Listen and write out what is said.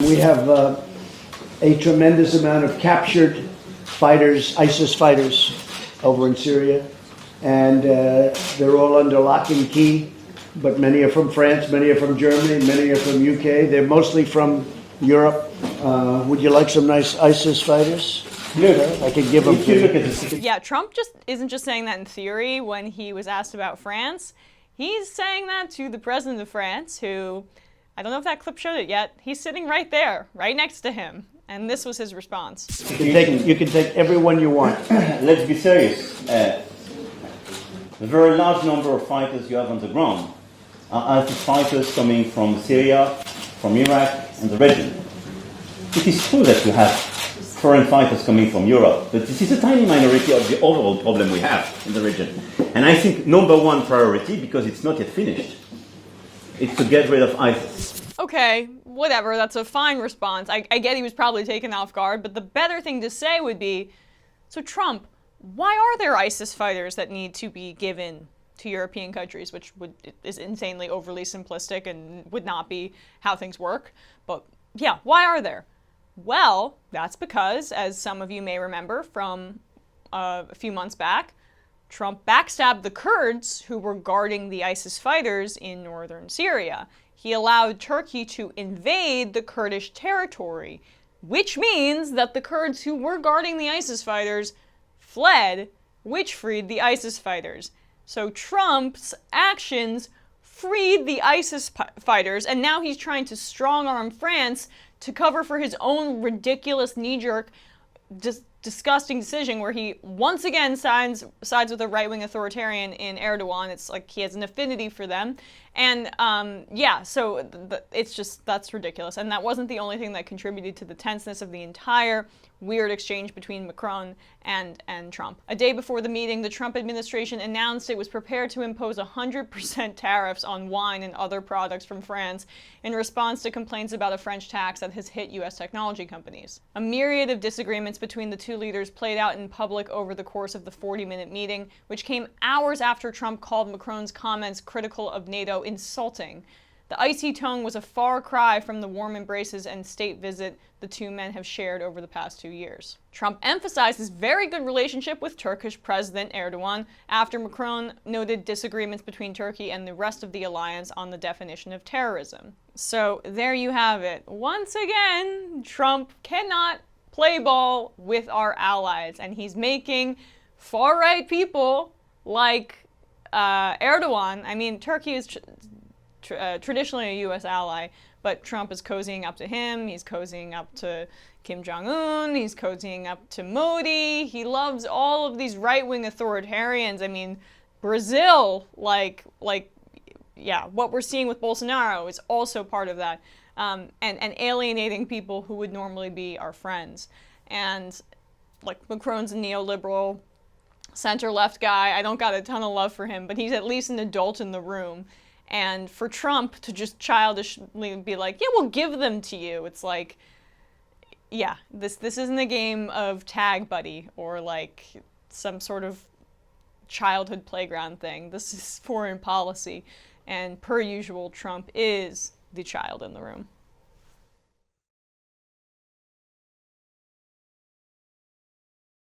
we have a tremendous amount of captured fighters, ISIS fighters, over in Syria, and they're all under lock and key. But many are from France, many are from Germany, many are from UK. They're mostly from Europe. Would you like some nice ISIS fighters? Look, I could give them to you. Yeah, Trump just isn't just saying that in theory when he was asked about France. He's saying that to the president of France, who, I don't know if that clip showed it yet, he's sitting right there, right next to him. And this was his response. You can take everyone you want. Let's be serious. The very large number of fighters you have on the ground are ISIS fighters coming from Syria, from Iraq, and the region. It is true that you have foreign fighters coming from Europe, but this is a tiny minority of the overall problem we have in the region. And I think number one priority, because it's not yet finished, is to get rid of ISIS. Okay, whatever, that's a fine response. I get he was probably taken off guard, but the better thing to say would be, so Trump, why are there ISIS fighters that need to be given to European countries, which is insanely overly simplistic and would not be how things work? But yeah, why are there? Well, that's because, as some of you may remember from a few months back, Trump backstabbed the Kurds who were guarding the ISIS fighters in northern Syria. He allowed Turkey to invade the Kurdish territory, which means that the Kurds who were guarding the ISIS fighters fled, which freed the ISIS fighters. So Trump's actions freed the ISIS fighters, and now he's trying to strong-arm France to cover for his own ridiculous knee-jerk, disgusting decision where he once again sides with a right-wing authoritarian in Erdogan. It's like he has an affinity for them. And yeah, so it's just, that's ridiculous. And that wasn't the only thing that contributed to the tenseness of the entire weird exchange between Macron and Trump. A day before the meeting, the Trump administration announced it was prepared to impose 100% tariffs on wine and other products from France in response to complaints about a French tax that has hit U.S. technology companies. A myriad of disagreements between the two leaders played out in public over the course of the 40-minute meeting, which came hours after Trump called Macron's comments critical of NATO insulting. The icy tone was a far cry from the warm embraces and state visit the two men have shared over the past 2 years. Trump emphasized his very good relationship with Turkish President Erdogan after Macron noted disagreements between Turkey and the rest of the alliance on the definition of terrorism. So there you have it. Once again, Trump cannot play ball with our allies, and he's making far-right people like Erdogan. I mean, Turkey is traditionally a U.S. ally, but Trump is cozying up to him. He's cozying up to Kim Jong-un. He's cozying up to Modi. He loves all of these right-wing authoritarians. I mean, Brazil, yeah, what we're seeing with Bolsonaro is also part of that, and alienating people who would normally be our friends. And like Macron's a neoliberal center-left guy. I don't got a ton of love for him, but he's at least an adult in the room. And for Trump to just childishly be like, yeah, we'll give them to you. It's like, yeah, this isn't a game of tag buddy or like some sort of childhood playground thing. This is foreign policy. And per usual, Trump is the child in the room.